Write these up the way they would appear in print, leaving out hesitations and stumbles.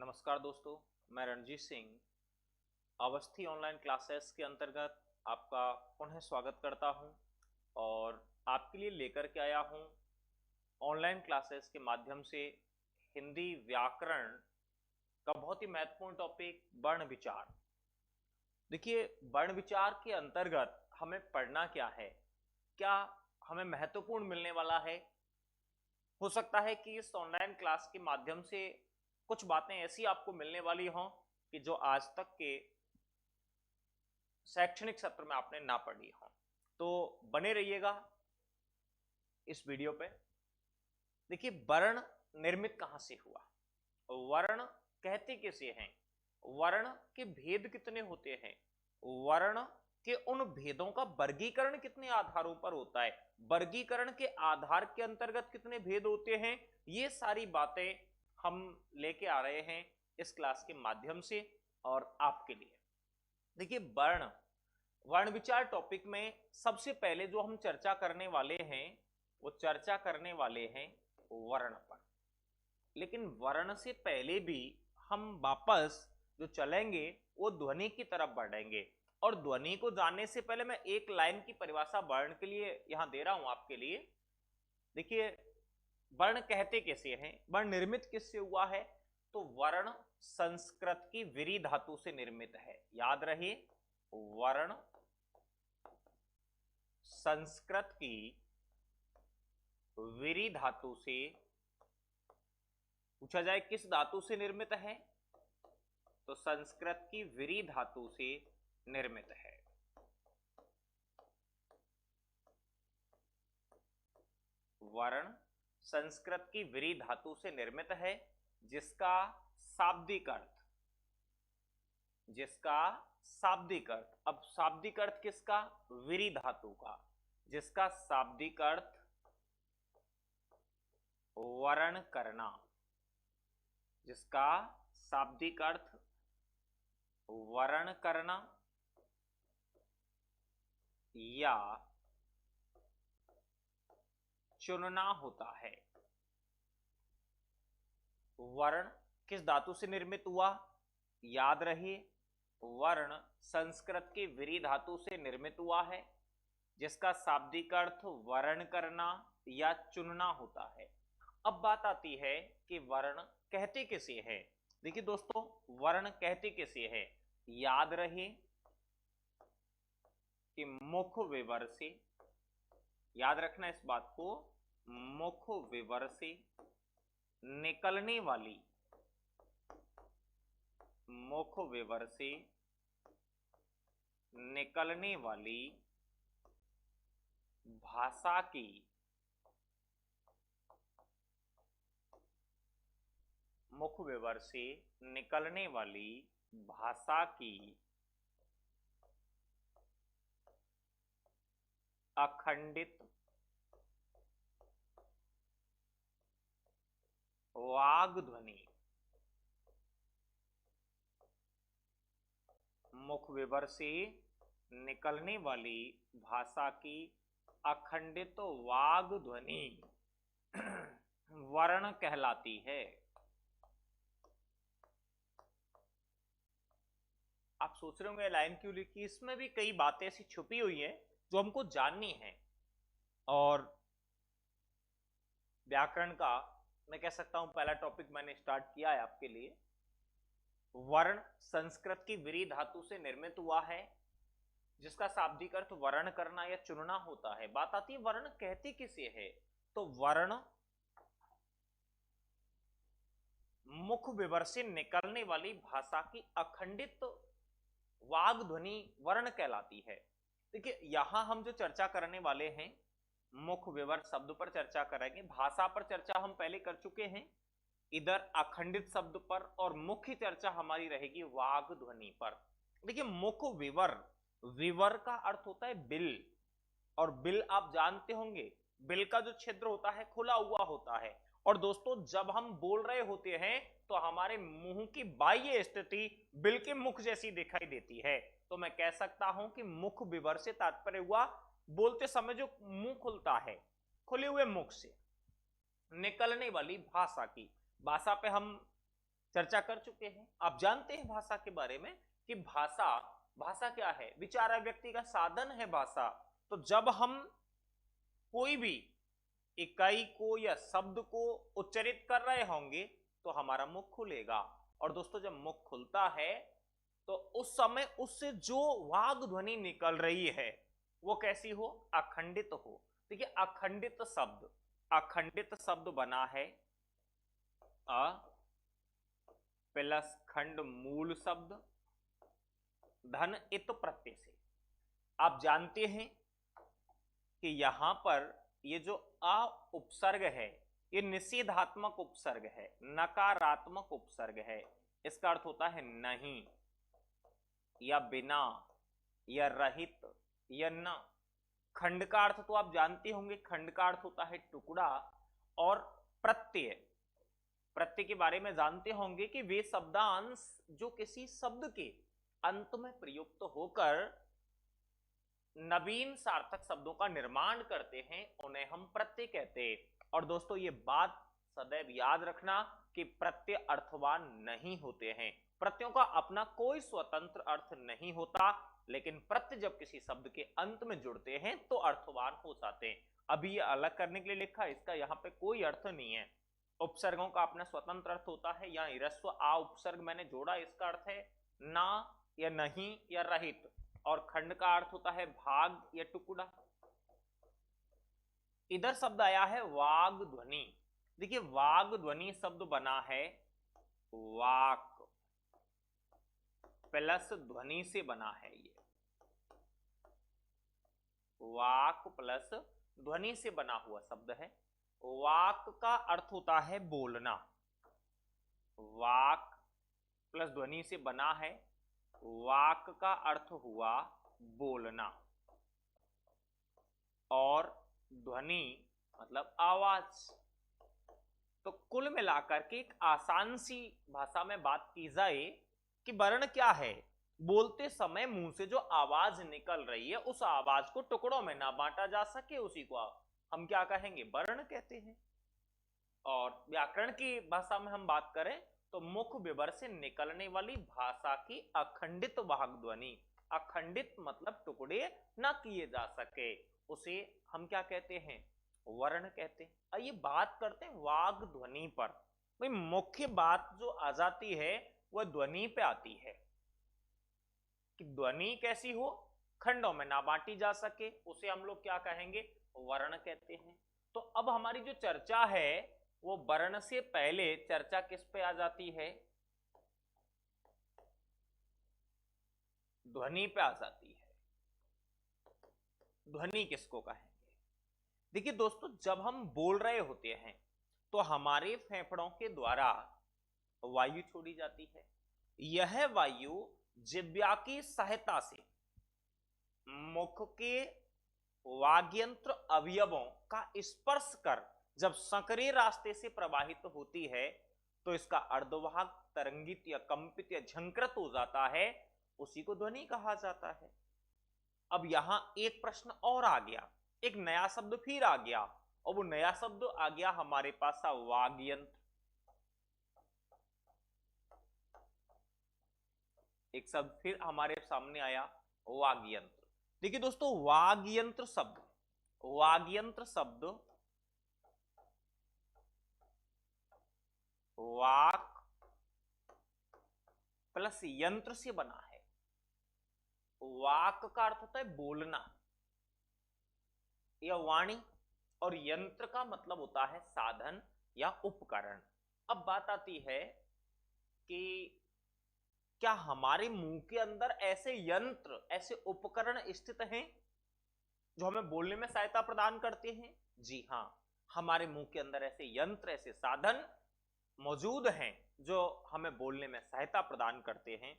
नमस्कार दोस्तों, मैं रणजीत सिंह अवस्थी ऑनलाइन क्लासेस के अंतर्गत आपका पुनः स्वागत करता हूं और आपके लिए लेकर के आया हूं ऑनलाइन क्लासेस के माध्यम से हिंदी व्याकरण का बहुत ही महत्वपूर्ण टॉपिक वर्ण विचार। देखिए, वर्ण विचार के अंतर्गत हमें पढ़ना क्या है, क्या हमें महत्वपूर्ण मिलने वाला है। हो सकता है कि इस ऑनलाइन क्लास के माध्यम से कुछ बातें ऐसी आपको मिलने वाली हों कि जो आज तक के शैक्षणिक सत्र में आपने ना पढ़ी हो। तो बने रहिएगा इस वीडियो पे। देखिए, वर्ण निर्मित कहां से हुआ, वर्ण कहते किसे हैं, वर्ण के भेद कितने होते हैं, वर्ण के उन भेदों का वर्गीकरण कितने आधारों पर होता है, वर्गीकरण के आधार के अंतर्गत कितने भेद होते हैं, ये सारी बातें हम लेके आ रहे हैं इस क्लास के माध्यम से और आपके लिए। देखिए, वर्ण विचार टॉपिक में सबसे पहले जो हम चर्चा करने वाले हैं वो चर्चा करने वाले हैं वर्ण पर। लेकिन वर्ण से पहले भी हम वापस जो चलेंगे वो ध्वनि की तरफ बढ़ेंगे और ध्वनि को जानने से पहले मैं एक लाइन की परिभाषा वर्ण के लिए यहां दे रहा हूं आपके लिए। देखिए, वर्ण कहते कैसे हैं, वर्ण निर्मित किससे हुआ है, तो वर्ण संस्कृत की विरी धातु से निर्मित है। याद रहे, वर्ण संस्कृत की विरी धातु से, पूछा जाए किस धातु से निर्मित है, तो संस्कृत की विरी धातु से निर्मित है। वर्ण संस्कृत की विरी धातु से निर्मित है जिसका शाब्दिक अर्थ, अब शाब्दिक अर्थ किसका, विरी धातु का, जिसका शाब्दिक अर्थ वर्ण करना, जिसका शाब्दिक अर्थ वर्ण करना या चुनना होता है। वर्ण किस धातु से निर्मित हुआ, याद रहे, वर्ण संस्कृत की विरी धातु से निर्मित हुआ है जिसका शाब्दिक अर्थ वर्ण करना या चुनना होता है। अब बात आती है कि वर्ण कहते किसे हैं। देखिए दोस्तों, वर्ण कहते किसे हैं, याद रहे कि मुख विवर से, याद रखना इस बात को, मुख विवर से निकलने वाली, मुख विवर से निकलने वाली भाषा की मुख विवर से निकलने वाली भाषा की अखंडित वाग ध्वनि, मुख विवर से निकलने वाली भाषा की अखंडित वाग ध्वनि वर्ण कहलाती है। आप सोच रहे होंगे लाइन क्यों लिखी, इसमें भी कई बातें ऐसी छुपी हुई है जो हमको जाननी है। और व्याकरण का मैं कह सकता हूं पहला टॉपिक मैंने स्टार्ट किया है आपके लिए। वर्ण संस्कृत की विरी धातु से निर्मित हुआ है जिसका शाब्दिक अर्थ वर्ण करना या चुनना होता है। बात आती है वर्ण कहते किसे है, तो वर्ण मुख विवर से निकलने वाली भाषा की अखंडित वाग ध्वनि वर्ण कहलाती है। देखिए, यहां हम जो चर्चा करने वाले हैं मुख विवर शब्द पर चर्चा करेंगे, भाषा पर चर्चा हम पहले कर चुके हैं, इधर अखंडित शब्द पर, और मुख्य चर्चा हमारी रहेगी वाग ध्वनि पर। देखिए, मुख विवर, विवर का अर्थ होता है बिल, और बिल आप जानते होंगे, बिल का जो छिद्र होता है खुला हुआ होता है। और दोस्तों, जब हम बोल रहे होते हैं तो हमारे मुंह की बाह्य स्थिति बिल के मुख जैसी दिखाई देती है। तो मैं कह सकता हूं कि मुख विवर से तात्पर्य हुआ बोलते समय जो मुंह खुलता है, खुले हुए मुख से निकलने वाली भाषा की। भाषा पे हम चर्चा कर चुके हैं। आप जानते हैं भाषा के बारे में कि भाषा क्या है? विचार अभिव्यक्ति का साधन है भाषा। तो जब हम कोई भी इकाई को या शब्द को उच्चारित कर रहे होंगे तो हमारा मुख खुलेगा, और दोस्तों जब मुख खुलता है तो उस समय उससे जो वाग ध्वनि निकल रही है वो कैसी हो? अखंडित हो। देखिए अखंडित शब्द बना है अ प्लस खंड मूल शब्द धन इत प्रत्यय से। आप जानते हैं कि यहां पर ये जो अ उपसर्ग है ये निषेधात्मक उपसर्ग है, नकारात्मक उपसर्ग है। इसका अर्थ होता है नहीं या बिना या रहित या न। खंड का अर्थ तो आप जानते होंगे, खंड का अर्थ होता है टुकड़ा। और प्रत्यय के बारे में जानते होंगे कि वे शब्दांश जो किसी शब्द के अंत में प्रयुक्त होकर नवीन सार्थक शब्दों का निर्माण करते हैं उन्हें हम प्रत्यय कहते हैं। और दोस्तों ये बात सदैव याद रखना कि प्रत्यय अर्थवान नहीं होते हैं। प्रत्ययों का अपना कोई स्वतंत्र अर्थ नहीं होता, लेकिन प्रत्यय जब किसी शब्द के अंत में जुड़ते हैं तो अर्थवान हो जाते हैं। अभी ये अलग करने के लिए लिखा, इसका यहाँ पे कोई अर्थ नहीं है। उपसर्गों का अपना स्वतंत्र अर्थ होता है। यहाँ ह्रस्व आ उपसर्ग मैंने जोड़ा, इसका अर्थ है ना या नहीं या रहित। और खंड का अर्थ होता है भाग या टुकड़ा। इधर शब्द आया है वाग ध्वनि। देखिए वाग ध्वनि शब्द बना है वाक प्लस ध्वनि से बना है। ये वाक प्लस ध्वनि से बना हुआ शब्द है। वाक का अर्थ होता है बोलना। वाक प्लस ध्वनि से बना है। वाक का अर्थ हुआ बोलना और ध्वनि मतलब आवाज। तो कुल मिलाकर के एक आसान सी भाषा में बात की जाए कि वर्ण क्या है? बोलते समय मुंह से जो आवाज निकल रही है उस आवाज को टुकड़ों में ना बांटा जा सके, उसी को हम क्या कहेंगे? वर्ण कहते हैं। और व्याकरण की भाषा में हम बात करें तो मुख विवर से निकलने वाली भाषा की अखंडित वाग ध्वनि। अखंडित मतलब टुकड़े ना किए जा सके, उसे हम क्या कहते हैं? वर्ण कहते हैं। आइए बात करते हैं वाग ध्वनि पर। भाई मुख्य बात जो आ जाती है वह ध्वनि पे आती है कि ध्वनि कैसी हो? खंडों में ना बांटी जा सके, उसे हम लोग क्या कहेंगे? वर्ण कहते हैं। तो अब हमारी जो चर्चा है वो वर्ण से पहले चर्चा किस पे आ जाती है? ध्वनि पे आ जाती है। ध्वनि किसको कहेंगे? देखिए दोस्तों जब हम बोल रहे होते हैं तो हमारे फेफड़ों के द्वारा वायु छोड़ी जाती है। यह वायु जिह्वा की सहायता से मुख के वाग्यंत्र अवयवों का स्पर्श कर जब संकरे रास्ते से प्रवाहित होती है तो इसका अर्धवाहक तरंगित या कंपित या झंकृत हो जाता है, उसी को ध्वनि कहा जाता है। अब यहां एक प्रश्न और आ गया, एक नया शब्द फिर आ गया, और वो नया शब्द आ गया हमारे पास वाग्यंत्र। एक शब्द फिर हमारे सामने आया वाग्यंत्र। देखिए दोस्तों वाग्यंत्र शब्द वाक प्लस यंत्र से बना है। वाक का अर्थ होता है बोलना या वाणी, और यंत्र का मतलब होता है साधन या उपकरण। अब बात आती है कि क्या हमारे मुंह के अंदर ऐसे यंत्र, ऐसे उपकरण स्थित हैं जो हमें बोलने में सहायता प्रदान करते हैं? जी हां, हमारे मुंह के अंदर ऐसे यंत्र, ऐसे साधन मौजूद हैं जो हमें बोलने में सहायता प्रदान करते हैं।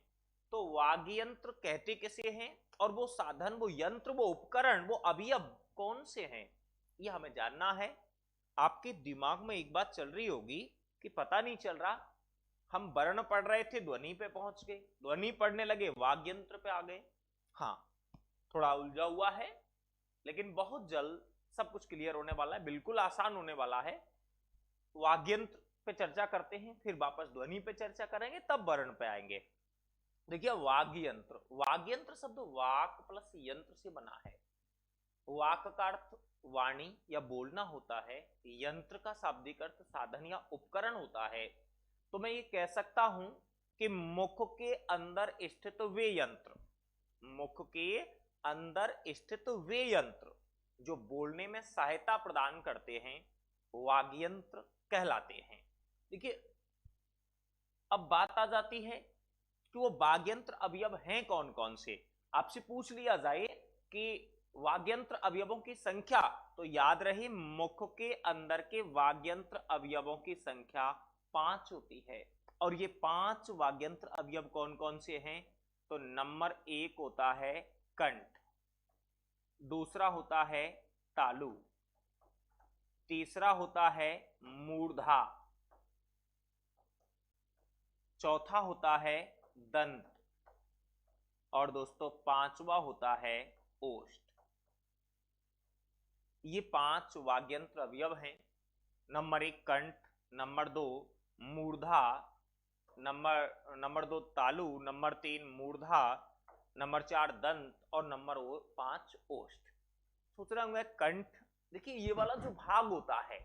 तो वाग्यंत्र कहते किसे हैं, और वो साधन, वो यंत्र, वो उपकरण, वो अवयव कौन से हैं, ये हमें जानना है। आपके दिमाग में एक बात चल रही होगी कि पता नहीं चल रहा, हम वर्ण पढ़ रहे थे ध्वनि पे पहुंच गए, ध्वनि पढ़ने लगे वाग्यंत्र पे आ गए। हाँ थोड़ा उलझा हुआ है, लेकिन बहुत जल्द सब कुछ क्लियर होने वाला है, बिल्कुल आसान होने वाला है। वाग्यंत्र पे चर्चा करते हैं, फिर वापस ध्वनि पे चर्चा करेंगे, तब वर्ण पे आएंगे। देखिए वाग्य यंत्र, वाग्य यंत्र शब्द वाक प्लस यंत्र से बना है। वाक का अर्थ वाणी या बोलना होता है, यंत्र का शाब्दिक अर्थ साधन या उपकरण होता है। तो मैं ये कह सकता हूं कि मुख के अंदर स्थित वे यंत्र, मुख के अंदर स्थित वे यंत्र जो बोलने में सहायता प्रदान करते हैं, वाग्यंत्र कहलाते हैं। देखिए अब बात आ जाती है कि वो वाग्यंत्र अवयव हैं कौन कौन से। आपसे पूछ लिया जाए कि वाग्यंत्र अवयवों की संख्या, तो याद रहे मुख के अंदर के वाग्यंत्र अवयवों की संख्या 5 होती है। और ये 5 वाग्यंत्र अवयव कौन कौन से हैं? तो नंबर 1 होता है कंठ, दूसरा होता है तालु, तीसरा होता है मूर्धा, चौथा होता है दंत, और दोस्तों पांचवा होता है ओष्ठ। ये 5 वाग्यंत्र अवयव हैं। नंबर 1 कंठ, नंबर 2 मूर्धा, नंबर 2 तालु, नंबर 3 मूर्धा, नंबर 4 दंत और नंबर 5 ओष्ठ। सोच रहे होंगे कंठ, देखिए ये वाला जो भाग होता है,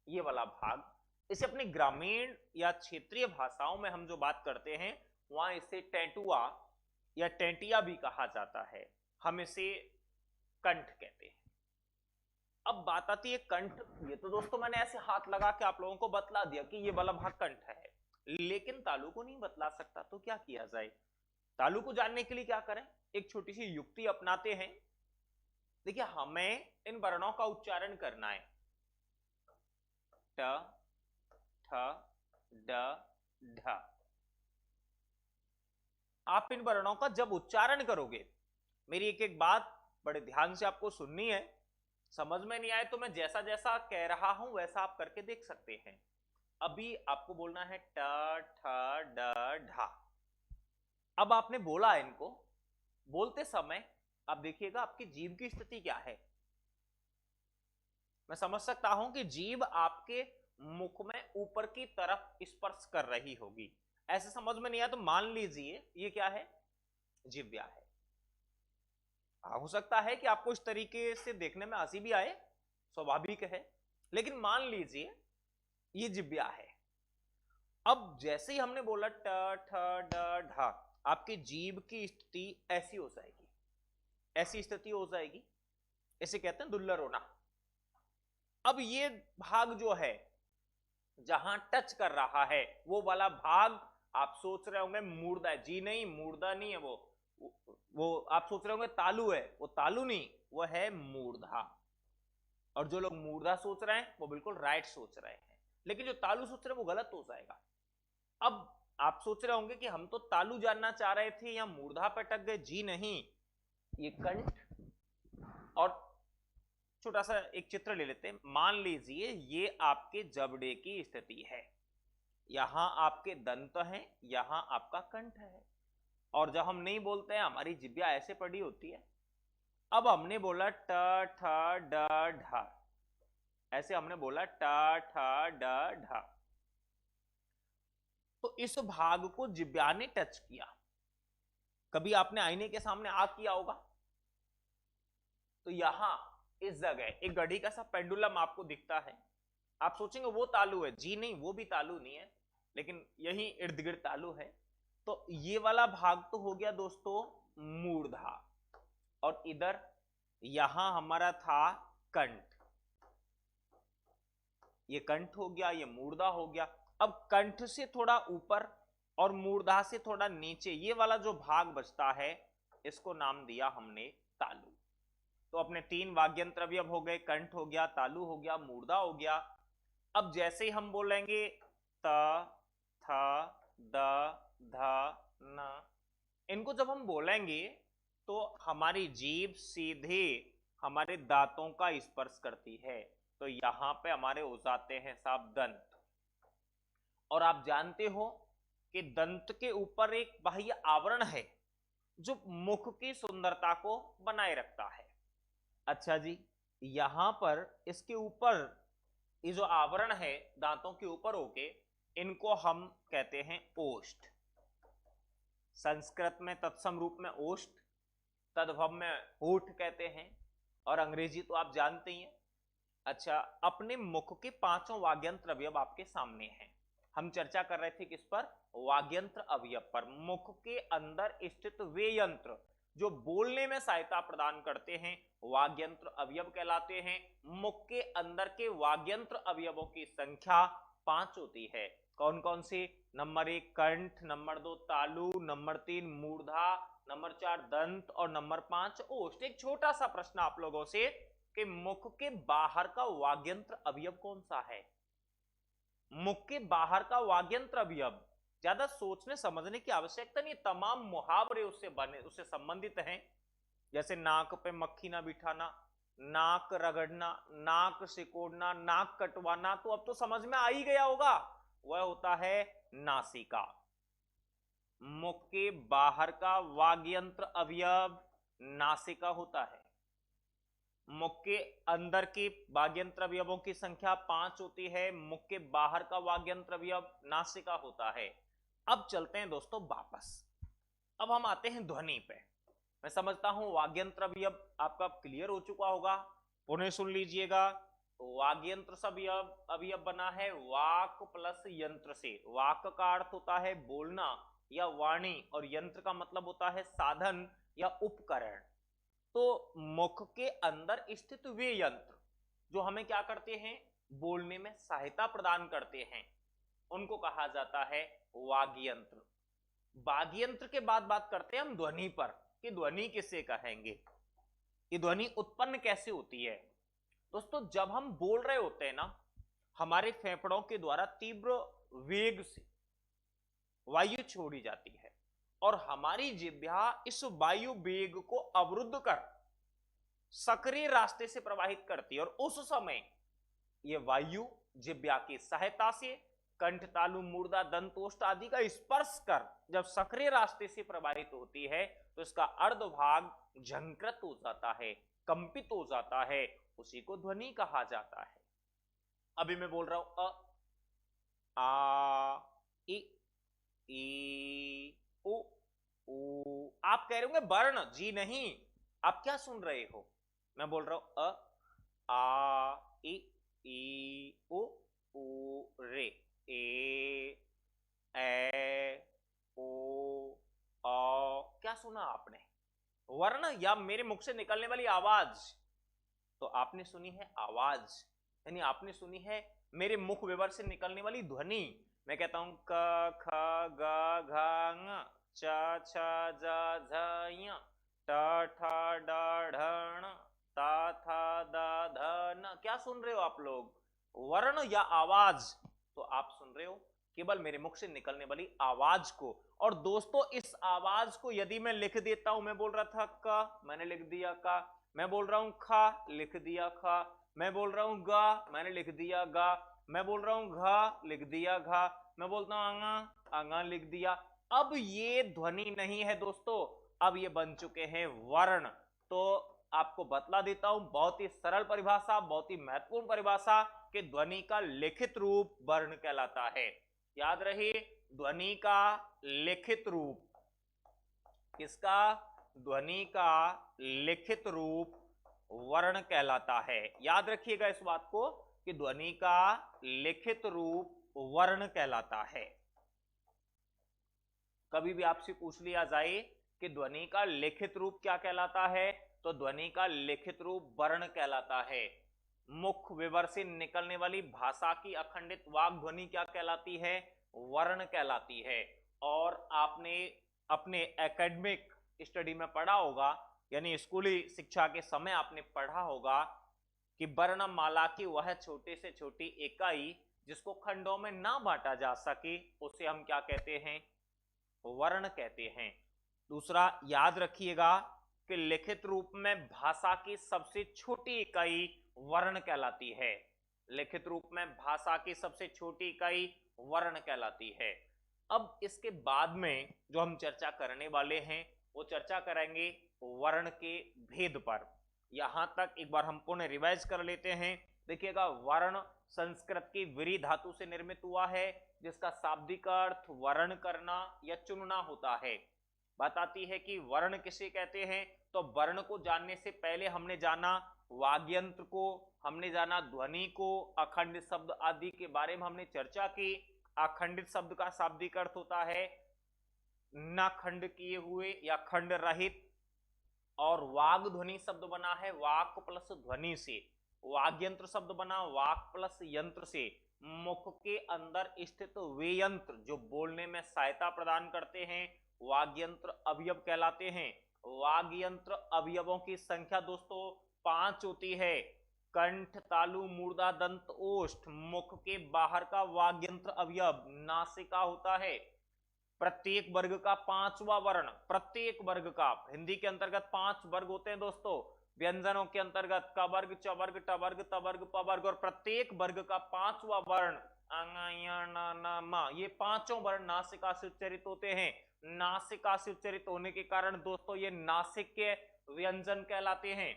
ये वाला भाग, इसे अपनी ग्रामीण या क्षेत्रीय भाषाओं में हम जो बात करते हैं वहां इसे टेंटुआ या टेंटिया भी कहा जाता है, हम इसे कंठ कहते हैं। अब बात आती है कंठ। ये तो दोस्तों मैंने ऐसे हाथ लगा के आप लोगों को बतला दिया कि ये वाला भाग कंठ है, लेकिन तालु को नहीं बतला सकता, तो क्या किया जाए? तालु को जानने के लिए क्या करें? एक छोटी सी युक्ति अपनाते हैं। देखिए हमें इन वर्णों का उच्चारण करना है, ट, ठ, ड, ढ। आप इन वर्णों का जब उच्चारण करोगे, मेरी एक एक बात बड़े ध्यान से आपको सुननी है। समझ में नहीं आए तो मैं जैसा जैसा कह रहा हूं वैसा आप करके देख सकते हैं। अभी आपको बोलना है ट, ठ, ड, ढ। अब आपने बोला इनको, बोलते समय आप देखिएगा आपकी जीभ की स्थिति क्या है। मैं समझ सकता हूं कि जीभ आपके मुख में ऊपर की तरफ स्पर्श कर रही होगी। ऐसे समझ में नहीं आया तो मान लीजिए ये क्या है? जिह्वा है। हो सकता है कि आपको इस तरीके से देखने में हंसी भी आए, स्वाभाविक है, लेकिन मान लीजिए ये जिह्वा है। अब जैसे ही हमने बोला ट, ठ, ड, ढ, आपकी जीभ की स्थिति ऐसी हो जाएगी, ऐसी स्थिति हो जाएगी, इसे कहते हैं दुल्लर होना। अब ये भाग जो है जहां टच कर रहा है वो वाला भाग आप सोच रहे होंगे मूर्धा है। जी नहीं, मूर्धा नहीं है वो आप सोच रहे होंगे तालु है, वो तालु नहीं, वो है मूर्धा। और जो लोग मूर्धा सोच रहे हैं वो बिल्कुल राइट सोच रहे हैं, लेकिन जो तालु सोच रहे हैं वो गलत हो जाएगा। अब आप सोच रहे होंगे कि हम तो तालु जानना चाह रहे थे या मूर्धा पे अटक गए। जी नहीं, ये कंठ। और छोटा सा एक चित्र ले लेते हैं। मान लीजिए ये आपके जबड़े की स्थिति है, यहां आपके दंत हैं, यहां आपका कंठ है, और जब हम नहीं बोलते हैं हमारी जिह्वा ऐसे पड़ी होती है। अब हमने बोला ट, ठ, ड, ढ, ऐसे हमने बोला ट, ठ, ड, ढ, तो इस भाग को जिह्वा ने टच किया। कभी आपने आईने के सामने आग किया होगा, तो यहां इस जगह एक घड़ी का सा पेंडुलम आपको दिखता है। आप सोचेंगे वो तालु है। जी नहीं, वो भी तालु नहीं है, लेकिन यही इर्द गिर्द तालु है। तो ये वाला भाग तो हो गया दोस्तों मूर्धा, और इधर यहां हमारा था कंठ। ये कंठ हो गया, ये मूर्धा हो गया। अब कंठ से थोड़ा ऊपर और मूर्धा से थोड़ा नीचे ये वाला जो भाग बचता है, इसको नाम दिया हमने तालु। तो अपने 3 वाग्यंत्र अवयव हो गए, कंठ हो गया, तालु हो गया, मूर्धा हो गया। अब जैसे ही हम बोलेंगे त, थ, द, ध, न, इनको जब हम बोलेंगे तो हमारी जीभ सीधे हमारे दांतों का स्पर्श करती है। तो यहां पे हमारे हो जाते हैं साहब दंत। और आप जानते हो कि दंत के ऊपर एक बाह्य आवरण है जो मुख की सुंदरता को बनाए रखता है। अच्छा जी, यहां पर इसके ऊपर ये जो आवरण है दांतों के ऊपर होके, इनको हम कहते हैं ओष्ठ। संस्कृत में तत्सम रूप में ओष्ठ, तद्भव में होठ कहते हैं, और अंग्रेजी तो आप जानते ही हैं। अच्छा, अपने मुख के पांचों वाग्यंत्र अवयव आपके सामने हैं। हम चर्चा कर रहे थे किस पर? वाग्यंत्र अवयव पर। मुख के अंदर स्थित वे यंत्र जो बोलने में सहायता प्रदान करते हैं वाग्यंत्र अवयव कहलाते हैं। मुख के अंदर के वाग्यंत्र अवयवों की संख्या 5 होती है। कौन कौन से? नंबर 1 कंठ, नंबर 2 तालु, नंबर 3 मूर्धा, नंबर 4 दंत और नंबर 5 ओष्ठ। एक छोटा सा प्रश्न आप लोगों से कि मुख के बाहर का वाग्यंत्र अवयव कौन सा है? मुख के बाहर का वाग्यंत्र अवयव ज्यादा सोचने समझने की आवश्यकता नहीं, तमाम मुहावरे उससे बने, उससे संबंधित हैं। जैसे नाक पे मक्खी ना बिठाना, नाक रगड़ना, नाक सिकोड़ना, नाक कटवाना, तो अब तो समझ में आ ही गया होगा, वह होता है नासिका। मुख के बाहर का वाग्यंत्र अवयव नासिका होता है। मुख के अंदर के वाग्यंत्र अवयवों की संख्या 5 होती है। मुख के बाहर का वाग्यंत्र अवयव नासिका होता है। अब चलते हैं दोस्तों वापस, अब हम आते हैं ध्वनि पे। मैं समझता हूं वाग्यंत्र अवयव आपका क्लियर हो चुका होगा, पुनः सुन लीजिएगा। वाग्यंत्र अवयव बना है वाक प्लस यंत्र से। वाक का अर्थ होता है बोलना या वाणी, और यंत्र का मतलब होता है साधन या उपकरण। तो मुख के अंदर स्थित वे यंत्र जो हमें क्या करते हैं? बोलने में सहायता प्रदान करते हैं, उनको कहा जाता है वाग्यंत्र। वाग्यंत्र के बाद बात करते हैं हम ध्वनि पर, कि ध्वनि किसे कहेंगे, ये ध्वनि उत्पन्न कैसे होती है। दोस्तों, जब हम बोल रहे होते हैं ना, हमारे फेफड़ों के द्वारा तीव्र वेग से वायु छोड़ी जाती है और हमारी जिह्वा इस वायु वेग को अवरुद्ध कर सक्रिय रास्ते से प्रवाहित करती है, और उस समय यह वायु जिह्वा की सहायता से कंठ, तालु, मूर्धा, दंतोष्ठ आदि का स्पर्श कर जब सक्रिय रास्ते से प्रवाहित होती है तो इसका अर्धभाग झंकृत हो जाता है, कंपित हो जाता है, उसी को ध्वनि कहा जाता है। अभी मैं बोल रहा हूं अ, आ, ई, उ, ऊ। आप कह रहे होंगे वर्ण, जी नहीं, आप क्या सुन रहे हो? मैं बोल रहा हूं अ, आ, ई, उ, रे, ए, ओ, क्या सुना आपने? वर्ण या मेरे मुख से निकलने वाली आवाज? तो आपने सुनी है आवाज, यानी आपने सुनी है मेरे मुख विवर से निकलने वाली ध्वनि। मैं कहता हूं क, ख, ग, घ, ङ, च, छ, ज, झ, ञ, ट, ठ, ड, ढ, ण, त, थ, द, ध, न। क्या सुन रहे हो आप लोग? वर्ण या आवाज? तो आप सुन रहे हो केवल मेरे मुख से निकलने वाली आवाज को। और दोस्तों, इस आवाज को यदि मैं लिख देता हूं, मैं बोल रहा था क, मैंने लिख दिया का, मैं बोल रहा हूं ख, लिख दिया ख, मैं बोल रहा हूं ग, मैंने लिख दिया ग, मैं बोल रहा हूं घ, लिख दिया घ, मैं बोलता हूं अंगा, अंगा लिख दिया। अब ये ध्वनि नहीं है दोस्तों, अब ये बन चुके हैं वर्ण। तो आपको बतला देता हूं, बहुत ही सरल परिभाषा, बहुत ही महत्वपूर्ण परिभाषा, कि ध्वनि का लिखित रूप वर्ण कहलाता है। याद रहे, ध्वनि का लिखित रूप, किसका? ध्वनि का लिखित रूप वर्ण कहलाता है। याद रखिएगा इस बात को कि ध्वनि का लिखित रूप वर्ण कहलाता है। कभी भी आपसे पूछ लिया जाए कि ध्वनि का लिखित रूप क्या कहलाता है, तो ध्वनि का लिखित रूप वर्ण कहलाता है। मुख विवर से निकलने वाली भाषा की अखंडित वाग ध्वनि क्या कहलाती है? वर्ण कहलाती है। और आपने अपने एकेडमिक स्टडी में पढ़ा होगा, यानी स्कूली शिक्षा के समय आपने पढ़ा होगा कि वर्णमाला की वह छोटे से छोटी इकाई जिसको खंडों में ना बांटा जा सके, उसे हम क्या कहते हैं? वर्ण कहते हैं। दूसरा, याद रखिएगा कि लिखित रूप में भाषा की सबसे छोटी इकाई वर्ण कहलाती है। लिखित रूप में भाषा की सबसे छोटी इकाई वर्ण कहलाती है। अब इसके बाद में जो हम चर्चा करने वाले हैं वो चर्चा करेंगे वर्ण के भेद पर। यहां तक एक बार हम पुनः रिवाइज कर लेते हैं। देखिएगा, वर्ण संस्कृत की विरी धातु से निर्मित हुआ है, जिसका शाब्दिक अर्थ वर्ण करना या चुनना होता है। बात आती है कि वर्ण किसे कहते हैं, तो वर्ण को जानने से पहले हमने जाना वाग्यंत्र को, हमने जाना ध्वनि को, अखंडित शब्द आदि के बारे में हमने चर्चा की। अखंडित शब्द का शाब्दिक अर्थ होता है न खंड किए हुए या खंड रहित, और वाग ध्वनि शब्द बना है वाक प्लस ध्वनि से, वाग्यंत्र शब्द बना वाक प्लस यंत्र से। मुख के अंदर स्थित वे यंत्र जो बोलने में सहायता प्रदान करते हैं वाग्यंत्र अवयव कहलाते हैं। वाग्यंत्र अवयवों की संख्या दोस्तों 5 होती है। कंठ, तालु, मूर्धा, दंत, ओष्ठ। मुख के बाहर का वाग्यंत्र अवयव नासिका होता है। प्रत्येक वर्ग का 5वां वर्ण, प्रत्येक वर्ग का, हिंदी के अंतर्गत 5 वर्ग होते हैं दोस्तों, व्यंजनों के अंतर्गत क वर्ग, च वर्ग, ट वर्ग, त वर्ग, प वर्ग, और प्रत्येक वर्ग का 5वां वर्ण ये पांचों वर्ण नासिका से उच्चरित होते हैं। नासिका से उच्चरित होने के कारण दोस्तों ये नासिक के व्यंजन कहलाते हैं।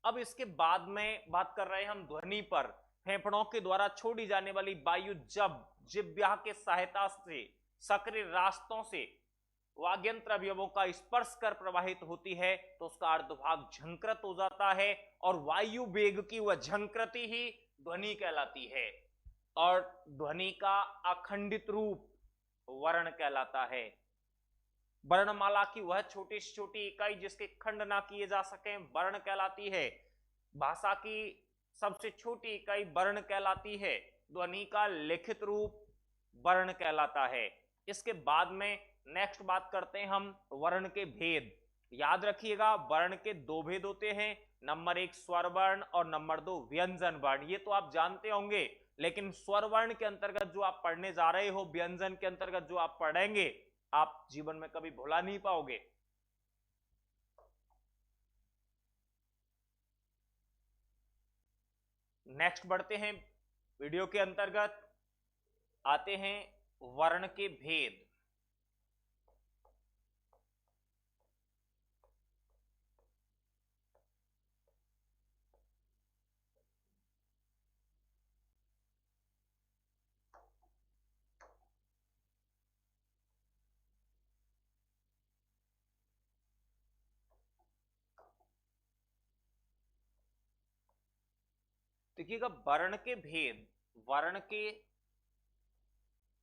अब इसके बाद में बात कर रहे हैं हम ध्वनि पर। फेफड़ों के द्वारा छोड़ी जाने वाली वायु जब जिह्वा के सहायता से सक्रिय रास्तों से वाग्यंत्र अवयवों का स्पर्श कर प्रवाहित होती है तो उसका अर्धभाग झंकृत हो जाता है, और वायु वेग की वह झंकृति ही ध्वनि कहलाती है, और ध्वनि का अखंडित रूप वर्ण कहलाता है। वर्णमाला की वह छोटी से छोटी इकाई जिसके खंड ना किए जा सके वर्ण कहलाती है। भाषा की सबसे छोटी इकाई वर्ण कहलाती है। ध्वनि का लिखित रूप वर्ण कहलाता है। इसके बाद में नेक्स्ट बात करते हैं हम वर्ण के भेद। याद रखिएगा वर्ण के 2 भेद होते हैं, नंबर 1 स्वर वर्ण और नंबर 2 व्यंजन वर्ण। ये तो आप जानते होंगे, लेकिन स्वर वर्ण के अंतर्गत जो आप पढ़ने जा रहे हो, व्यंजन के अंतर्गत जो आप पढ़ेंगे, आप जीवन में कभी भुला नहीं पाओगे। नेक्स्ट बढ़ते हैं, वीडियो के अंतर्गत आते हैं वर्ण के भेद। देखिएगा वर्ण के भेद, वर्ण के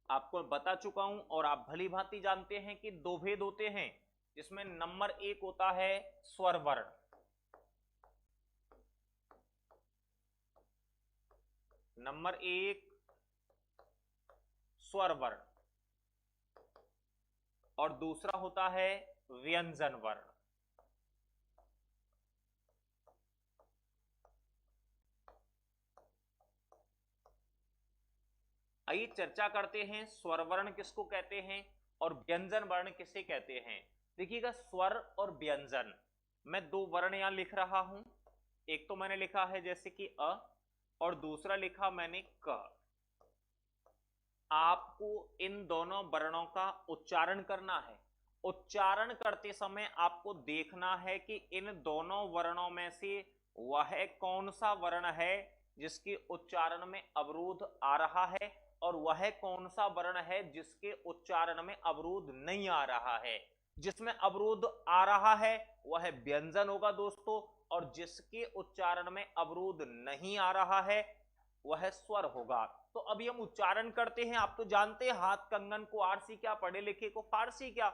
आपको बता चुका हूं और आप भली भांति जानते हैं कि 2 भेद होते हैं, जिसमें नंबर 1 होता है स्वर वर्ण। नंबर 1 स्वर वर्ण, और दूसरा होता है व्यंजन वर्ण। आइए चर्चा करते हैं स्वर वर्ण किसको कहते हैं और व्यंजन वर्ण किसे कहते हैं। देखिएगा स्वर और व्यंजन, मैं 2 वर्ण यहां लिख रहा हूं। एक तो मैंने लिखा है जैसे कि अ, और दूसरा लिखा मैंने क। आपको इन दोनों वर्णों का उच्चारण करना है। उच्चारण करते समय आपको देखना है कि इन दोनों वर्णों में से वह कौन सा वर्ण है जिसके उच्चारण में अवरोध आ रहा है, और वह कौन सा वर्ण है जिसके उच्चारण में अवरोध नहीं आ रहा है। जिसमें अवरोध आ रहा है वह व्यंजन होगा दोस्तों, और जिसके उच्चारण में अवरोध नहीं आ रहा है वह स्वर होगा। तो अभी हम उच्चारण करते हैं। आप तो जानते हैं हाथ कंगन को आरसी क्या, पढ़े लिखे को फारसी क्या,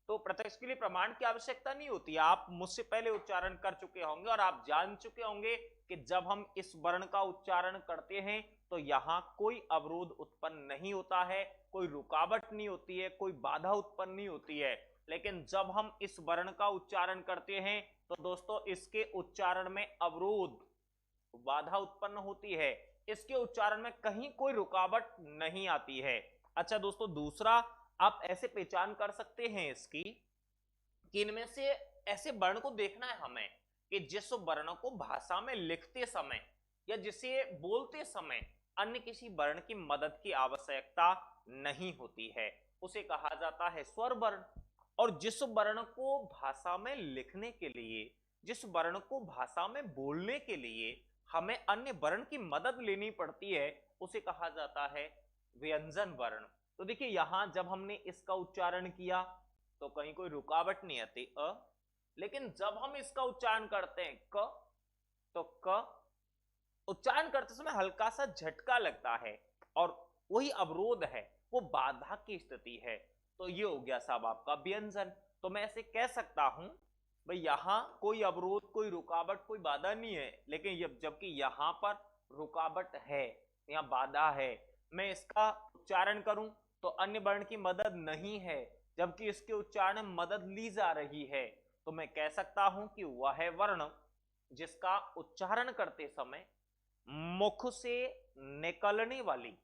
तो प्रत्यक्ष के लिए प्रमाण की आवश्यकता नहीं होती। आप मुझसे पहले उच्चारण कर चुके होंगे और आप जान चुके होंगे कि जब हम इस वर्ण का उच्चारण करते हैं तो यहां कोई अवरोध उत्पन्न नहीं होता है, कोई रुकावट नहीं होती है, कोई बाधा उत्पन्न नहीं होती है। लेकिन जब हम इस वर्ण का उच्चारण करते हैं तो दोस्तों इसके उच्चारण में अवरोध, बाधा उत्पन्न होती है। इसके उच्चारण में कहीं कोई रुकावट नहीं आती है। अच्छा दोस्तों, दूसरा आप ऐसे पहचान कर सकते हैं इसकी कि इनमें से ऐसे वर्ण को देखना है हमें कि जिस वर्ण को भाषा में लिखते समय या जिसे बोलते समय अन्य किसी वर्ण की मदद की आवश्यकता नहीं होती है, उसे कहा जाता है स्वर वर्ण। और जिस वर्ण को भाषा में लिखने के लिए, जिस वर्ण को भाषा में बोलने के लिए हमें अन्य वर्ण की मदद लेनी पड़ती है, उसे कहा जाता है व्यंजन वर्ण। तो देखिए यहां जब हमने इसका उच्चारण किया तो कहीं कोई रुकावट नहीं आती अ, लेकिन जब हम इसका उच्चारण करते हैं क, तो क उच्चारण करते समय हल्का सा झटका लगता है और वही अवरोध है, वो बाधा की स्थिति है। तो ये हो गया साहब आपका व्यंजन। तो मैं ऐसे कह सकता हूं भाई यहां कोई अवरोध, कोई रुकावट, कोई बाधा नहीं है, लेकिन जबकि यहां पर रुकावट है, यहां बाधा है, मैं इसका उच्चारण करूं तो अन्य वर्ण की मदद नहीं है, जबकि इसके उच्चारण में मदद ली जा रही है। तो मैं कह सकता हूं कि वह वर्ण जिसका उच्चारण करते समय मुख से निकलने वाली,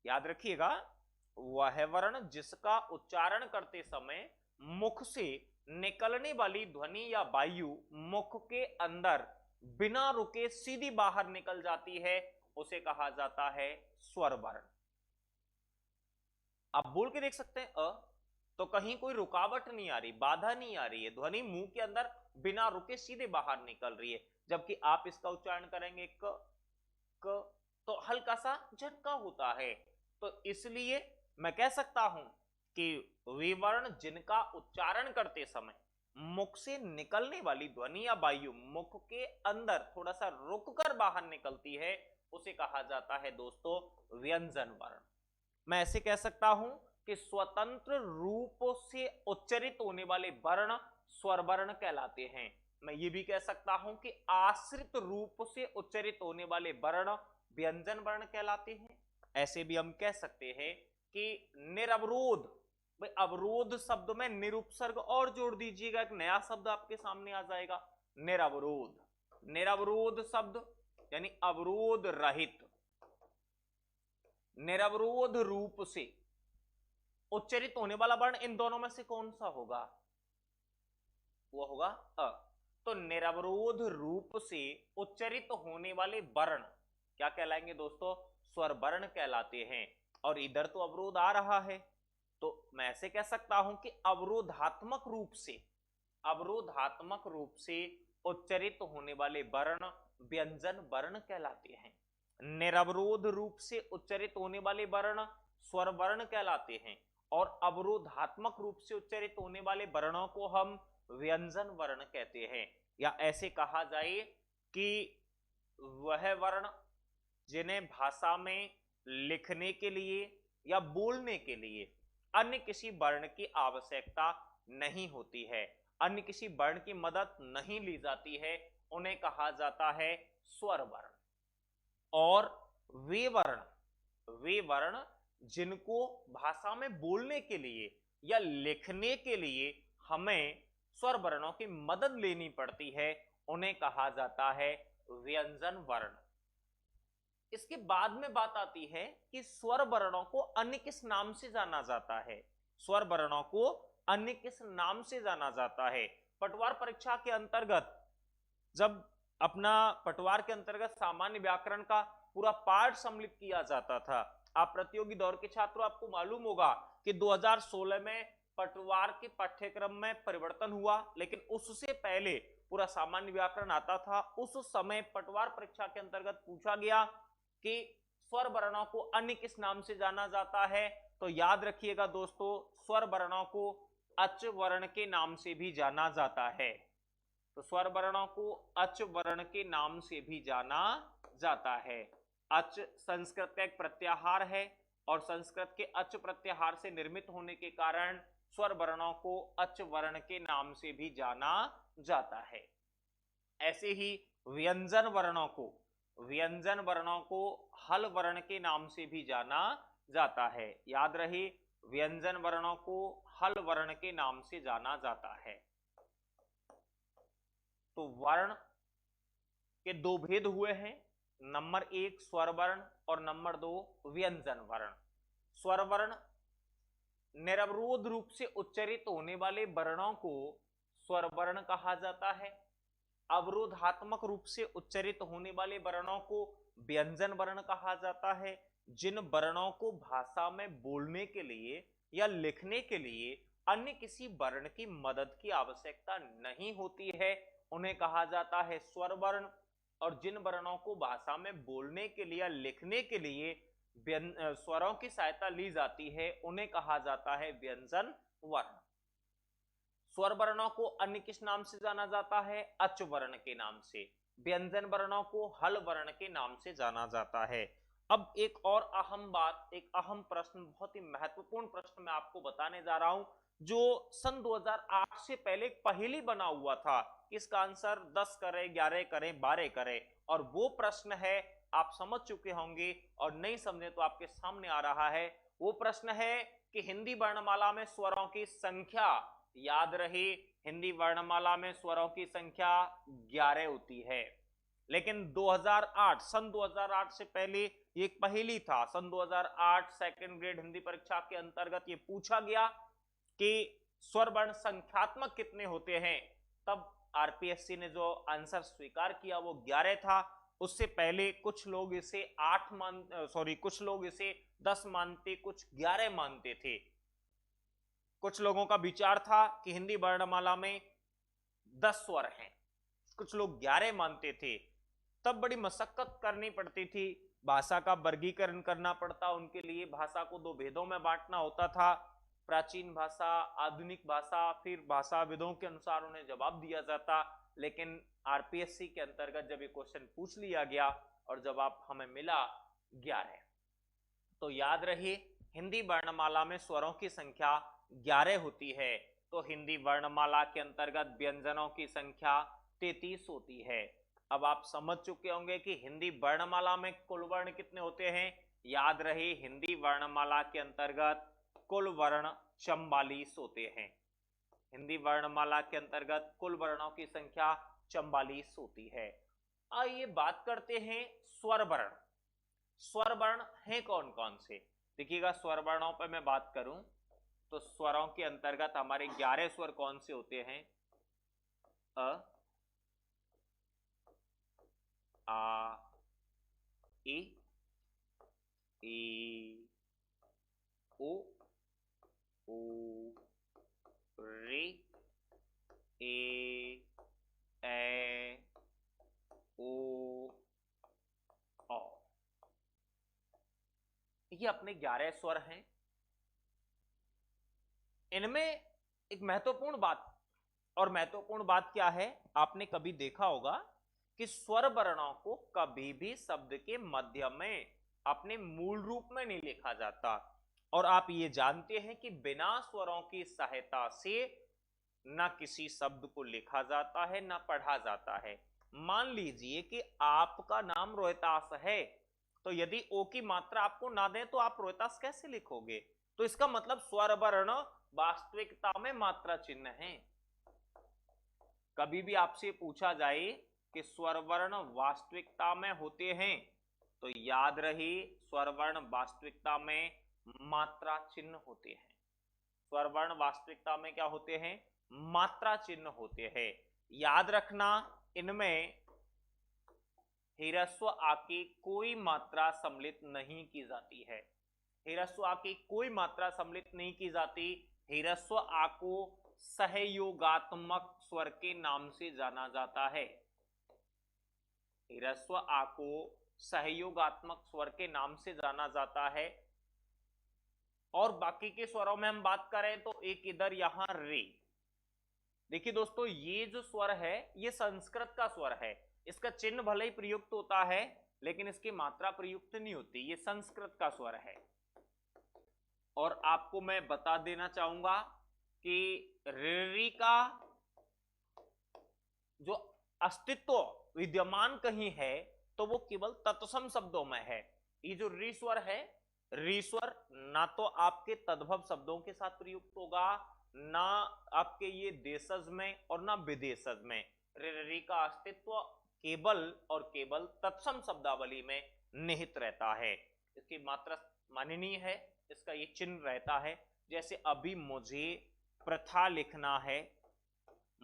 याद रखिएगा, वह वर्ण जिसका उच्चारण करते समय मुख से निकलने वाली ध्वनि या वायु मुख के अंदर बिना रुके सीधी बाहर निकल जाती है, उसे कहा जाता है स्वर वर्ण। आप बोल के देख सकते हैं अ, तो कहीं कोई रुकावट नहीं आ रही, बाधा नहीं आ रही है, ध्वनि मुंह के अंदर बिना रुके सीधे बाहर निकल रही है। जबकि आप इसका उच्चारण करेंगे क, तो हल्का सा झटका होता है। तो इसलिए मैं कह सकता हूं कि वे वर्ण जिनका उच्चारण करते समय मुख से निकलने वाली ध्वनि या वायु मुख के अंदर थोड़ा सा रुककर बाहर निकलती है, उसे कहा जाता है दोस्तों व्यंजन वर्ण। मैं ऐसे कह सकता हूं कि स्वतंत्र रूप से उच्चरित होने वाले वर्ण स्वर वर्ण कहलाते हैं। मैं ये भी कह सकता हूं कि आश्रित रूप से उच्चरित होने वाले वर्ण व्यंजन वर्ण कहलाते हैं। ऐसे भी हम कह सकते हैं कि निरवरोध, भाई अवरोध शब्द में निरुपसर्ग और जोड़ दीजिएगा, एक नया शब्द आपके सामने आ जाएगा, निरवरोध। निरवरोध शब्द यानी अवरोध रहित, निरवरोध रूप से उच्चरित होने वाला वर्ण इन दोनों में से कौन सा होगा? वो होगा अ। तो निरवरोध रूप से उच्चरित होने वाले वर्ण क्या कहलाएंगे दोस्तों? स्वर वर्ण कहलाते हैं। और इधर तो अवरोध आ रहा है, तो मैं ऐसे कह सकता हूं कि अवरोधात्मक रूप से उच्चरित होने वाले वर्ण व्यंजन वर्ण कहलाते हैं। निरवरोध रूप से उच्चरित होने वाले वर्ण स्वर वर्ण कहलाते हैं, और अवरोधात्मक रूप से उच्चरित होने वाले वर्णों को हम व्यंजन वर्ण कहते हैं। या ऐसे कहा जाए कि वह वर्ण जिन्हें भाषा में लिखने के लिए या बोलने के लिए अन्य किसी वर्ण की आवश्यकता नहीं होती है, अन्य किसी वर्ण की मदद नहीं ली जाती है, उन्हें कहा जाता है स्वर वर्ण। और वे वर्ण जिनको भाषा में बोलने के लिए या लिखने के लिए हमें स्वर वर्णों की मदद लेनी पड़ती है, उन्हें कहा जाता है व्यंजन वर्ण। इसके बाद में बात आती है कि स्वर वर्णों को अन्य किस नाम से जाना जाता है। स्वर वर्णों को अन्य किस नाम से जाना जाता है? पटवार परीक्षा के अंतर्गत जब अपना पटवार के अंतर्गत सामान्य व्याकरण का पूरा पाठ सम्मिलित किया जाता था, आप प्रतियोगी दौर के छात्रों, आपको मालूम होगा कि 2016 में पटवार के पाठ्यक्रम में परिवर्तन हुआ, लेकिन उससे पहले पूरा सामान्य व्याकरण आता था। उस समय पटवार परीक्षा के अंतर्गत पूछा गया कि स्वर वर्णों को अन्य किस नाम से जाना जाता है, तो याद रखिएगा दोस्तों, स्वर वर्णों को अच वर्ण के नाम से भी जाना जाता है। तो स्वर वर्णों को अच वर्ण के नाम से भी जाना जाता है। अच संस्कृत का एक प्रत्याहार है, और संस्कृत के अच प्रत्याहार से निर्मित होने के कारण स्वर वर्णों को अच वर्ण के नाम से भी जाना जाता है। ऐसे ही व्यंजन वर्णों को हल वर्ण के नाम से भी जाना जाता है। याद रहे, व्यंजन वर्णों को हल वर्ण के नाम से जाना जाता है। तो वर्ण के दो भेद हुए हैं, नंबर 1 स्वर वर्ण और नंबर 2 व्यंजन वर्ण। स्वर वर्ण निरवरोध रूप से उच्चरित होने वाले वर्णों को स्वर वर्ण कहा जाता है। अवरोधात्मक रूप से उच्चरित होने वाले वर्णों को व्यंजन वर्ण कहा जाता है। जिन वर्णों को भाषा में बोलने के लिए या लिखने के लिए अन्य किसी वर्ण की मदद की आवश्यकता नहीं होती है, उन्हें कहा जाता है स्वर वर्ण। और जिन वर्णों को भाषा में बोलने के लिए या लिखने के लिए स्वरों की सहायता ली जाती है उन्हें कहा जाता है व्यंजन वर्ण। स्वर वर्णों को अन्य किस नाम से जाना जाता है? अच वर्ण के नाम से। व्यंजन वर्णों को हल वर्ण के नाम से जाना जाता है। अब एक और अहम बात, एक अहम प्रश्न, बहुत ही महत्वपूर्ण प्रश्न मैं आपको बताने जा रहा हूं, जो सन 2008 से पहले पहली बना हुआ था। इसका आंसर 10 करें, 11 करें, 12 करें, और वो प्रश्न है, आप समझ चुके होंगे, और नहीं समझे तो आपके सामने आ रहा है। वो प्रश्न है कि हिंदी वर्णमाला में स्वरों की संख्या, याद रहे हिंदी वर्णमाला में स्वरों की संख्या 11 होती है, लेकिन 2008, सन 2008 से पहले ये एक पहेली था। सन 2008 सेकंड ग्रेड हिंदी परीक्षा के अंतर्गत ये पूछा गया कि स्वर वर्ण संख्यात्मक कितने होते हैं। तब आरपीएससी ने जो आंसर स्वीकार किया वो 11 था। उससे पहले कुछ लोग इसे कुछ लोग इसे 10 मानते, कुछ 11 मानते थे। कुछ लोगों का विचार था कि हिंदी वर्णमाला में 10 स्वर हैं, कुछ लोग 11 मानते थे। तब बड़ी मशक्कत करनी पड़ती थी, भाषा का वर्गीकरण करना पड़ता, उनके लिए भाषा को 2 भेदों में बांटना होता था, प्राचीन भाषा, आधुनिक भाषा, फिर भाषाविदों के अनुसार उन्हें जवाब दिया जाता। लेकिन आरपीएससी के अंतर्गत जब ये क्वेश्चन पूछ लिया गया और जवाब हमें मिला 11, तो याद रहे हिंदी वर्णमाला में स्वरों की संख्या 11 होती है। तो हिंदी वर्णमाला के अंतर्गत व्यंजनों की संख्या 33 होती है। अब आप समझ चुके होंगे कि हिंदी वर्णमाला में कुल वर्ण कितने होते हैं। याद रहे हिंदी वर्णमाला के अंतर्गत कुल वर्ण 44 होते हैं। हिंदी वर्णमाला के अंतर्गत कुल वर्णों की संख्या 44 होती है। आइए बात करते हैं स्वर वर्ण। स्वर वर्ण हैं कौन कौन से? देखिएगा, स्वर वर्णों पर मैं बात करूं तो स्वरों के अंतर्गत हमारे 11 स्वर कौन से होते हैं? अ, आ, ई, ओ, रे, ए, ओ, औ। ये अपने 11 स्वर हैं। इनमें एक महत्वपूर्ण बात, और महत्वपूर्ण बात क्या है, आपने कभी देखा होगा कि स्वर वर्णों को कभी भी शब्द के मध्य में अपने मूल रूप में नहीं लिखा जाता। और आप ये जानते हैं कि बिना स्वरों की सहायता से ना किसी शब्द को लिखा जाता है ना पढ़ा जाता है। मान लीजिए कि आपका नाम रोहितास है, तो यदि ओ की मात्रा आपको ना दें तो आप रोहितास कैसे लिखोगे? तो इसका मतलब स्वर वर्ण वास्तविकता में मात्रा चिन्ह है। कभी भी आपसे पूछा जाए कि स्वर वर्ण वास्तविकता में होते हैं, तो याद रहे स्वर वर्ण वास्तविकता में मात्रा चिन्ह होते हैं। स्वर वर्ण वास्तविकता में क्या होते हैं? मात्रा चिन्ह होते हैं। याद रखना, इनमें ह्रस्व आ की कोई मात्रा सम्मिलित नहीं की जाती है। ह्रस्व आ की कोई मात्रा सम्मिलित नहीं की जाती। ह्रस्व आ को सहयोगात्मक स्वर के नाम से जाना जाता है। ह्रस्व आ को सहयोगात्मक स्वर के नाम से जाना जाता है। और बाकी के स्वरों में हम बात करें तो एक इधर यहां रे। देखिए दोस्तों, ये जो स्वर है ये संस्कृत का स्वर है। इसका चिन्ह भले ही प्रयुक्त होता है लेकिन इसकी मात्रा प्रयुक्त नहीं होती। ये संस्कृत का स्वर है। और आपको मैं बता देना चाहूंगा कि री का जो अस्तित्व विद्यमान कहीं है तो वो केवल तत्सम शब्दों में है। ये जो री स्वर है, री स्वर ना तो आपके तद्भव शब्दों के साथ प्रयुक्त होगा, ना आपके ये देशज में और ना विदेशज में। री का अस्तित्व केवल और केवल तत्सम शब्दावली में निहित रहता है। इसकी मात्रा माननीय है, इसका ये चिन्ह रहता है। जैसे अभी मुझे प्रथा लिखना है,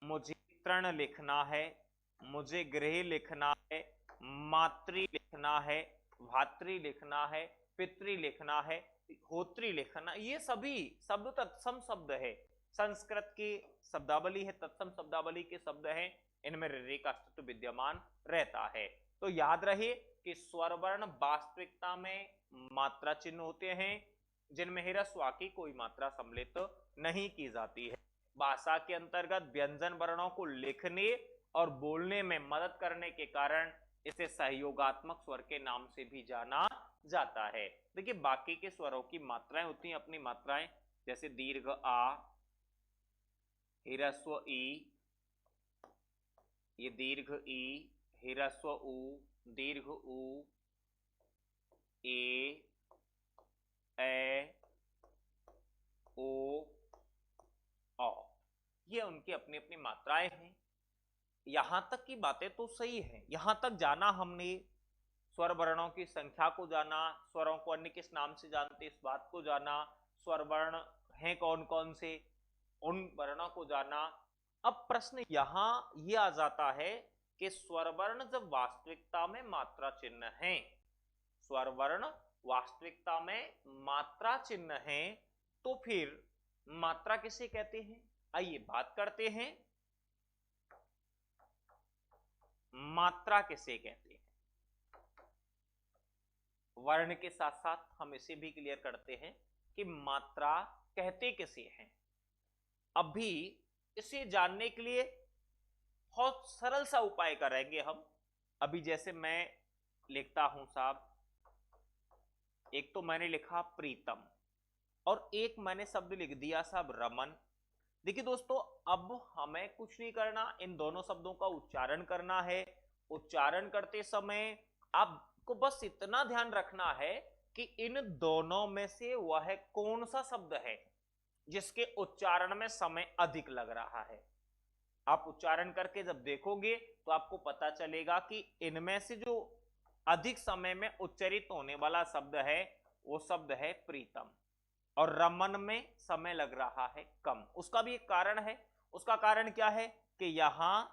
मुझे तृण लिखना है, मुझे गृह लिखना है, मातृ लिखना है, भातृ लिखना है, पितृ लिखना है, होत्री लिखना, ये सभी शब्द तत्सम शब्द है। संस्कृत की शब्दावली है, तत्सम शब्दावली के शब्द हैं। इनमें रे का अस्तित्व विद्यमान रहता है। तो याद रहे कि स्वर वर्ण वास्तविकता में मात्रा चिन्ह होते हैं जिनमें ह्रस्व आ की कोई मात्रा सम्मिलित नहीं की जाती है। भाषा के अंतर्गत व्यंजन वर्णों को लिखने और बोलने में मदद करने के कारण इसे सहयोगात्मक स्वर के नाम से भी जाना जाता है। देखिए बाकी के स्वरों की मात्राएं होती हैं अपनी मात्राएं, जैसे दीर्घ आ, ह्रस्व ई, ये दीर्घ ई, ह्रस्व उ, दीर्घ उ, ए, ओ, औ, ये उनकी अपनी अपनी मात्राएं हैं। यहां तक की बातें तो सही है, यहां तक जाना हमने, स्वर वर्णों की संख्या को जाना, स्वरों को अन्य किस नाम से जानते इस बात को जाना, स्वर वर्ण हैं कौन कौन से उन वर्णों को जाना। अब प्रश्न यहां ये आ जाता है कि स्वर वर्ण जब वास्तविकता में मात्रा चिन्ह हैं, स्वर वर्ण वास्तविकता में मात्रा चिन्ह हैं, तो फिर मात्रा किसे कहते हैं? आइए बात करते हैं मात्रा किसे कहते हैं। वर्ण के साथ साथ हम इसे भी क्लियर करते हैं कि मात्रा कहते किसे हैं। अभी इसे जानने के लिए बहुत सरल सा उपाय करेंगे हम। अभी जैसे मैं लिखता हूं साहब, एक तो मैंने लिखा प्रीतम और एक मैंने शब्द लिख दिया साहब रमन। देखिए दोस्तों, अब हमें कुछ नहीं करना, इन दोनों शब्दों का उच्चारण करना है। उच्चारण करते समय आपको बस इतना ध्यान रखना है कि इन दोनों में से वह कौन सा शब्द है जिसके उच्चारण में समय अधिक लग रहा है। आप उच्चारण करके जब देखोगे तो आपको पता चलेगा कि इनमें से जो अधिक समय में उच्चरित होने वाला शब्द है वो शब्द है प्रीतम, और रमन में समय लग रहा है कम। उसका भी एक कारण है। उसका कारण क्या है कि यहां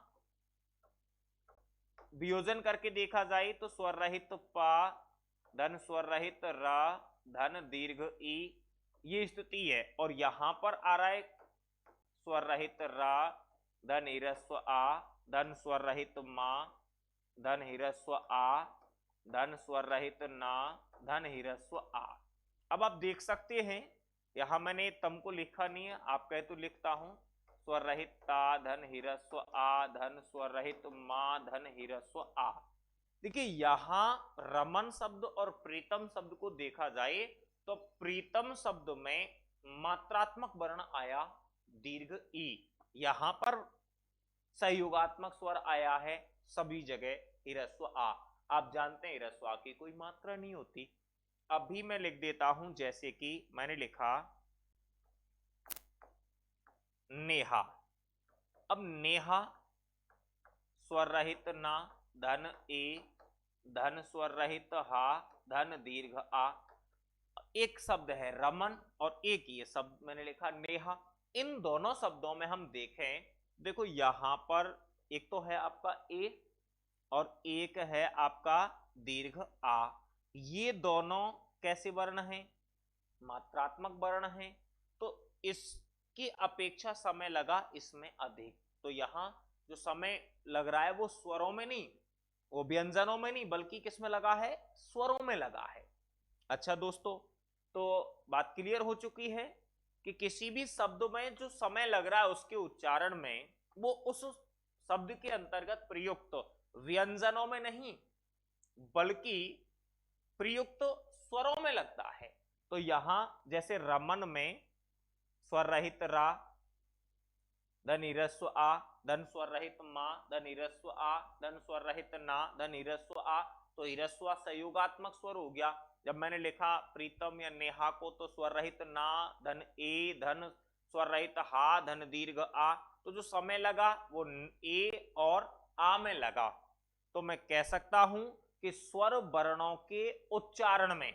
वियोजन करके देखा जाए तो स्वर रहित पा धन स्वर रहित रा धन दीर्घ ई, ये स्थिति है, और यहां पर आ रहा है स्वर रहित रा धन ह्रस्व आ धन स्वर रहित मा धन ह्रस्व आ धन स्वर रहित ना धन ह्रस्व आ। अब आप देख सकते हैं यहां मैंने तम को लिखा नहीं है, आप कहे तो लिखता हूं स्वर रहित ता धन ह्रस्व आ धन स्वर रहित मा धन ह्रस्व आ। देखिए यहां रमन शब्द और प्रीतम शब्द को देखा जाए तो प्रीतम शब्द में मात्रात्मक वर्ण आया दीर्घ ई, यहां पर सहयोगात्मक स्वर आया है सभी जगह ह्रस्व आ। आप जानते हैं ह्रस्व आ की कोई मात्रा नहीं होती। अभी मैं लिख देता हूं, जैसे कि मैंने लिखा नेहा। अब नेहा स्वर रहित ना धन ए धन स्वर रहित हा धन दीर्घ आ। एक शब्द है रमन और एक ये शब्द मैंने लिखा नेहा। इन दोनों शब्दों में हम देखें, देखो यहां पर एक तो है आपका ए और एक है आपका दीर्घ आ। ये दोनों कैसे वर्ण हैं? मात्रात्मक वर्ण हैं, तो इसकी अपेक्षा समय लगा इसमें अधिक। तो यहां जो समय लग रहा है वो स्वरों में नहीं, वो व्यंजनों में नहीं, बल्कि किसमें लगा है? स्वरों में लगा है। अच्छा दोस्तों, तो बात क्लियर हो चुकी है कि किसी भी शब्द में जो समय लग रहा है उसके उच्चारण में, वो उस शब्द के अंतर्गत प्रयुक्त व्यंजनों में नहीं बल्कि प्रयुक्त स्वरों में लगता है। तो यहां जैसे रमन में स्वर रहित रा धन ह्रस्व आ धन स्वर रहित मा धन ह्रस्व आ धन स्वर रहित ना धन ह्रस्व आ, तो ह्रस्व संयोगात्मक स्वर हो गया। जब मैंने लिखा प्रीतम या नेहा को तो स्वर रहित ना धन ए धन स्वर रहित हा धन दीर्घ आ, तो जो समय लगा वो ए और आ में लगा। तो मैं कह सकता हूं कि स्वर वर्णों के उच्चारण में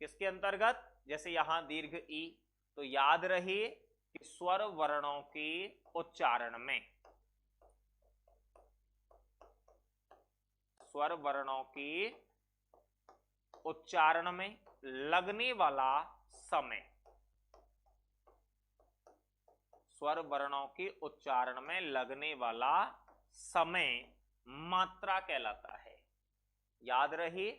किसके अंतर्गत, जैसे यहां दीर्घ ई, तो याद रहे कि स्वर वर्णों के उच्चारण में, स्वर वर्णों के उच्चारण में लगने वाला समय, स्वर वर्णों के उच्चारण में लगने वाला समय मात्रा कहलाता है। याद रहे,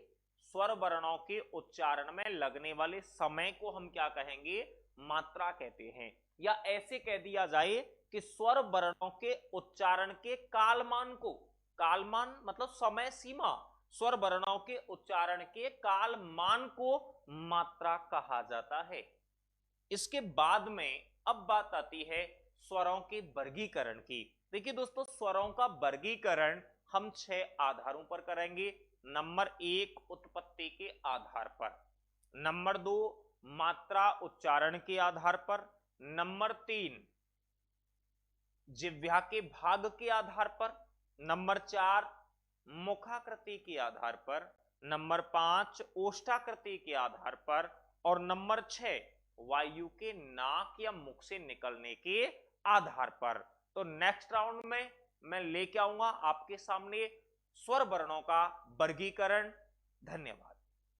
स्वर वर्णों के उच्चारण में लगने वाले समय को हम क्या कहेंगे, मात्रा कहते हैं। या ऐसे कह दिया जाए कि स्वर वर्णों के उच्चारण के कालमान को, कालमान मतलब समय सीमा, स्वर वर्णों के उच्चारण के कालमान को मात्रा कहा जाता है। इसके बाद में अब बात आती है स्वरों के वर्गीकरण की। देखिए दोस्तों, स्वरों का वर्गीकरण हम 6 आधारों पर करेंगे। नंबर 1 उत्पत्ति के आधार पर, नंबर 2 मात्रा उच्चारण के आधार पर, नंबर 3 जिह्वा के भाग के आधार पर, नंबर 4 मुखाकृति के आधार पर, नंबर 5 ओष्ठाकृति के आधार पर, और नंबर 6 वायु के नाक या मुख से निकलने के आधार पर। तो नेक्स्ट राउंड में मैं लेके आऊंगा आपके सामने स्वर वर्णों का वर्गीकरण। धन्यवाद।